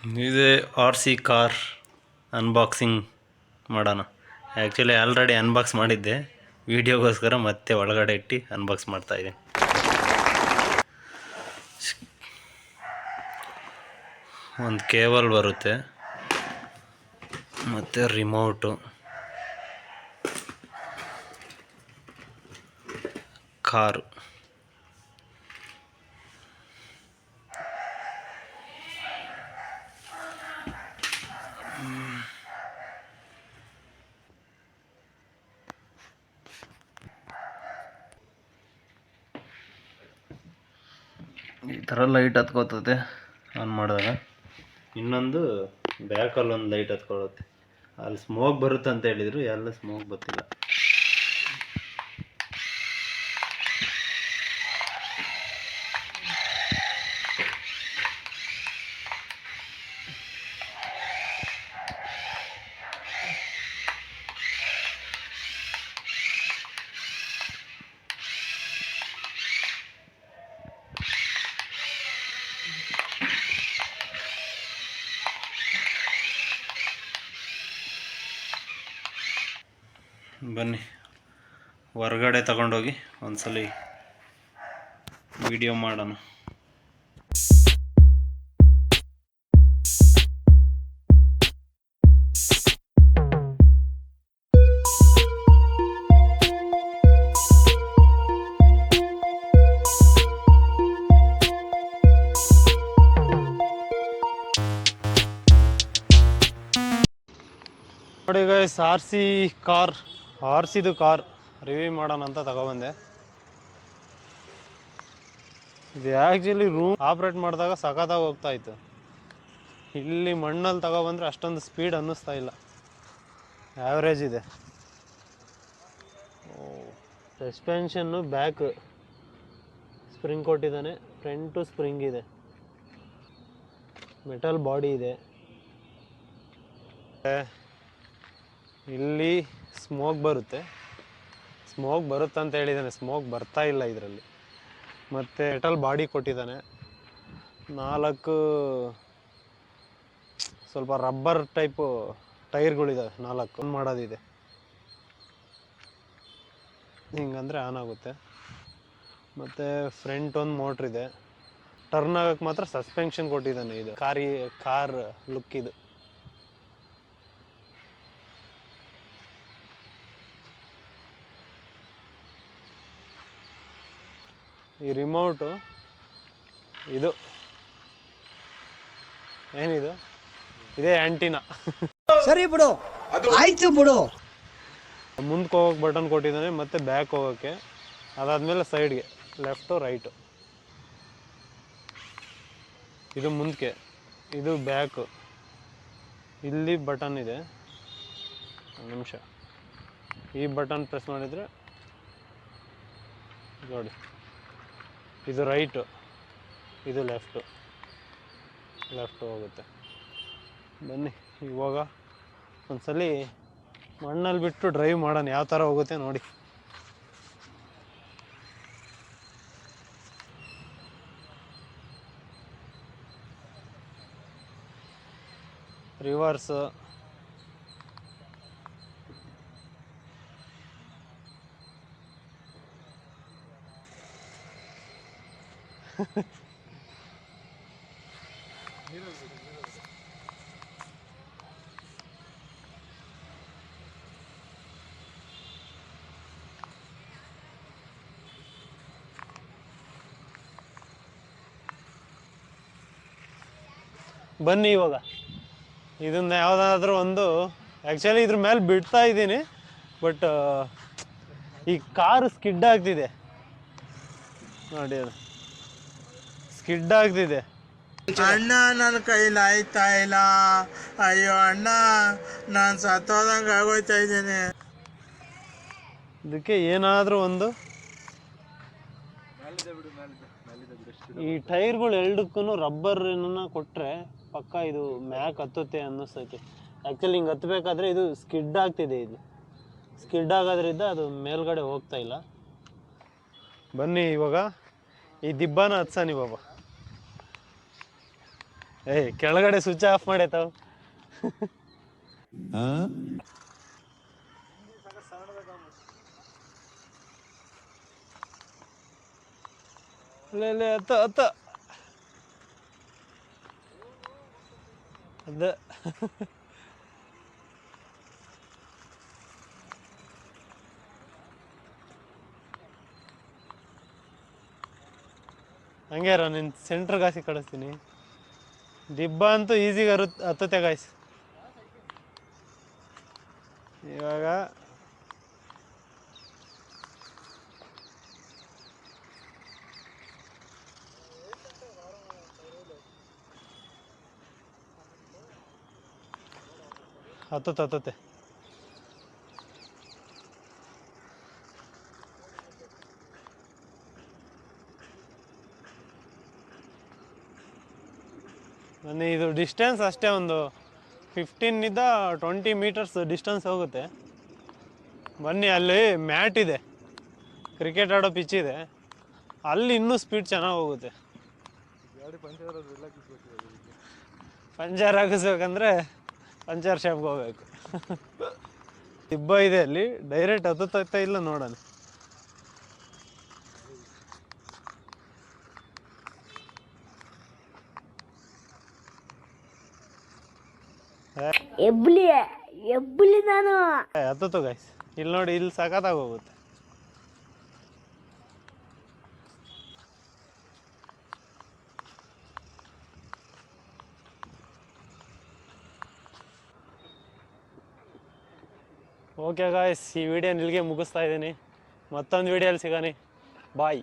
ಇದೆ R C car unboxing ಮಾಡೋಣ. Actually already unbox ಮಾಡಿದ್ದೆ, ವೀಡಿಯೋಗೋಸ್ಕರ ಮತ್ತೆ ಒಳಗಡೆ ಇಟ್ಟು ಅನ್ಬಾಕ್ಸ್ ಮಾಡ್ತಾಯಿದ್ದೀನಿ. ಒಂದು ಕೇಬಲ್ ಬರುತ್ತೆ ಮತ್ತು ರಿಮೋಟು, ಕಾರು. ಈ ಥರ ಲೈಟ್ ಹತ್ಕೋತದೆ ಆನ್ ಮಾಡಿದಾಗ. ಇನ್ನೊಂದು ಬ್ಯಾಕಲ್ಲಿ ಒಂದು ಲೈಟ್ ಹತ್ಕೊಳ್ಳುತ್ತೆ. ಅಲ್ಲಿ ಸ್ಮೋಕ್ ಬರುತ್ತೆ ಅಂತ ಹೇಳಿದರು, ಎಲ್ಲ ಸ್ಮೋಕ್ ಬರ್ತಿಲ್ಲ. ಬನ್ನಿ ಹೊರಗಡೆ ತಗೊಂಡೋಗಿ ಒಂದ್ಸಲಿ ವಿಡಿಯೋ ಮಾಡೋಣ. ನೋಡಿ ಗೈಸ್, ಆರ್ ಸಿದು ಕಾರ್ ರಿವ್ಯೂ ಮಾಡೋಣ ಅಂತ ತಗೊಬಂದೆ. ಇದು ಆ್ಯಕ್ಚುಲಿ ರೂಮ್ ಆಪ್ರೇಟ್ ಮಾಡಿದಾಗ ಸಖತ್ತಾಗಿ ಹೋಗ್ತಾ ಇತ್ತು. ಇಲ್ಲಿ ಮಣ್ಣಲ್ಲಿ ತಗೊಬಂದರೆ ಅಷ್ಟೊಂದು ಸ್ಪೀಡ್ ಅನ್ನಿಸ್ತಾ ಇಲ್ಲ, ಆ್ಯಾವ್ರೇಜ್ ಇದೆ. ಸಸ್ಪೆನ್ಷನ್ನು ಬ್ಯಾಕ್ ಸ್ಪ್ರಿಂಗ್ ಕೊಟ್ಟಿದ್ದಾನೆ, ಫ್ರಂಟು ಸ್ಪ್ರಿಂಗ್ ಇದೆ, ಮೆಟಲ್ ಬಾಡಿ ಇದೆ. ಇಲ್ಲಿ ಸ್ಮೋಕ್ ಬರುತ್ತೆ ಅಂತ ಹೇಳಿದ್ದಾನೆ, ಸ್ಮೋಕ್ ಬರ್ತಾ ಇಲ್ಲ ಇದರಲ್ಲಿ. ಮತ್ತು ಮೆಟಲ್ ಬಾಡಿ ಕೊಟ್ಟಿದ್ದಾನೆ. 4 ಸ್ವಲ್ಪ ರಬ್ಬರ್ ಟೈಪು ಟೈರ್ಗಳಿದ್ದಾವೆ, 4 ಆನ್ ಮಾಡೋದಿದೆ. ಹಿಂಗಂದರೆ ಆನ್ ಆಗುತ್ತೆ. ಮತ್ತು ಫ್ರಂಟ್ ಒಂದು ಮೋಟ್ರಿದೆ. ಟರ್ನ್ ಆಗೋಕ್ಕೆ ಮಾತ್ರ ಸಸ್ಪೆನ್ಷನ್ ಕೊಟ್ಟಿದ್ದಾನೆ. ಇದು ಕಾರ್ ಲುಕ್ ಇದು. ಈ ರಿಮೋಟು ಇದು ಏನಿದು, ಇದೇ ಆ್ಯಂಟಿನಾ. ಸರಿ ಬಿಡು, ಆಯ್ತು ಬಿಡು. ಮುಂದಕ್ಕೆ ಹೋಗೋಕೆ ಬಟನ್ ಕೊಟ್ಟಿದ್ದಾನೆ, ಮತ್ತು ಬ್ಯಾಕ್ ಹೋಗೋಕ್ಕೆ. ಅದಾದಮೇಲೆ ಸೈಡ್ಗೆ ಲೆಫ್ಟು ರೈಟು. ಇದು ಮುಂದಕ್ಕೆ, ಇದು ಬ್ಯಾಕು. ಇಲ್ಲಿ ಬಟನ್ ಇದೆ, ಒಂದು ನಿಮಿಷ. ಈ ಬಟನ್ ಪ್ರೆಸ್ ಮಾಡಿದರೆ ನೋಡಿ, ಇದು ರೈಟು, ಇದು ಲೆಫ್ಟು ಹೋಗುತ್ತೆ. ಬನ್ನಿ ಇವಾಗ ಒಂದ್ಸಲಿ ಮಣ್ಣಲ್ಲಿ ಬಿಟ್ಟು ಡ್ರೈವ್ ಮಾಡೋಣ, ಯಾವ ಥರ ಹೋಗುತ್ತೆ ನೋಡಿ. ರಿವರ್ಸು, ಬನ್ನಿ ಇವಾಗ ಇದನ್ನ ಯಾವುದಾದ್ರೂ ಒಂದು, ಆ್ಯಕ್ಚುಲಿ ಇದ್ರ ಮೇಲೆ ಬಿಡ್ತಾ ಇದ್ದೀನಿ, ಬಟ್ ಈ ಕಾರು ಸ್ಕಿಡ್ ಆಗ್ತಿದೆ ನೋಡಿ, ಅದು ಸ್ಕಿಡ್ ಆಗ್ತಿದೆ. ಅಣ್ಣ ನನ್ನ ಕೈಲಿ ಆಯ್ತಾ ಇಲ್ಲ, ಅಯ್ಯೋ ಅಣ್ಣ ನಾನು ಸತ್ತೋದಂಗೆ ಆಗೋಯ್ತಾ ಇದ್ದೀನಿ. ಇದಕ್ಕೆ ಏನಾದರೂ ಒಂದು, ಈ ಟೈರ್ಗಳು ಎರಡಕ್ಕೂ ರಬ್ಬರ್ ಏನನ್ನ ಕೊಟ್ಟರೆ ಪಕ್ಕ ಇದು ಮ್ಯಾಕ್ ಹತ್ತುತ್ತೆ ಅನ್ನಿಸ್ತೈತೆ. ಆ್ಯಕ್ಚುಲಿ ಹಿಂಗೆ ಹತ್ತಬೇಕಾದ್ರೆ ಇದು ಸ್ಕಿಡ್ ಆಗ್ತಿದೆ. ಇದು ಸ್ಕಿಡ್ ಆಗೋದ್ರಿಂದ ಅದು ಮೇಲ್ಗಡೆ ಹೋಗ್ತಾ ಇಲ್ಲ. ಬನ್ನಿ ಇವಾಗ ಈ ದಿಬ್ಬನ ಹತ್ಸನಿ ಬಾಬಾ. ಏಯ್ ಕೆಳಗಡೆ ಸ್ವಿಚ್ ಆಫ್ ಮಾಡೈತಾವ. ಅಲ್ಲೇ ಹತ್ತ ಹತ್ತ ಅದ ಹಂಗೆ ಇರೋ ನಿನ್ನ ಸೆಂಟ್ರ್ ಗಾಸಿ ಕಳಿಸ್ತೀನಿ. ದಿಬ್ಬ ಅಂತೂ ಈಸಿಗೆ ಹತ್ತುತ್ತೆ ಗಾಯ್ಸ್. ಇವಾಗ ಹತ್ತುತ್ತೆ. ನನಗೆ ಇದು ಡಿಸ್ಟೆನ್ಸ್ ಅಷ್ಟೇ ಒಂದು 15 20 ಮೀಟರ್ಸ್ ಡಿಸ್ಟೆನ್ಸ್ ಹೋಗುತ್ತೆ. ಬನ್ನಿ, ಅಲ್ಲಿ ಮ್ಯಾಟ್ ಇದೆ, ಕ್ರಿಕೆಟ್ ಆಡೋ ಪಿಚ್ ಇದೆ, ಅಲ್ಲಿ ಇನ್ನೂ ಸ್ಪೀಡ್ ಚೆನ್ನಾಗಿ ಹೋಗುತ್ತೆ. ಪಂಚರ್ ಹಾಕಿಸ್ಬೇಕಂದ್ರೆ ಪಂಚರ್ ಶಾಪ್ಗೆ ಹೋಗ್ಬೇಕು. ದಿಬ್ಬ ಇದೆ ಅಲ್ಲಿ, ಡೈರೆಕ್ಟ್ ಹತ್ತುತ್ತಾ ಇಲ್ಲ ನೋಡೋಣ. ಎಬ್ಬಲಿ ನಾನು ಹತ್ತತ್ತು ಗೈಸ್, ಇಲ್ಲಿ ನೋಡಿ, ಇಲ್ಲಿ ಸಖತ್ತಾಗಿ ಹೋಗುತ್ತೆ. ಓಕೆ ಗಾಯ್ಸ್, ಈ ವಿಡಿಯೋ ಇಲ್ಲಿಗೆ ಮುಗಿಸ್ತಾ ಇದ್ದೀನಿ. ಮತ್ತೊಂದು ವಿಡಿಯೋಲಿ ಸಿಗೋಣ. ಬಾಯ್.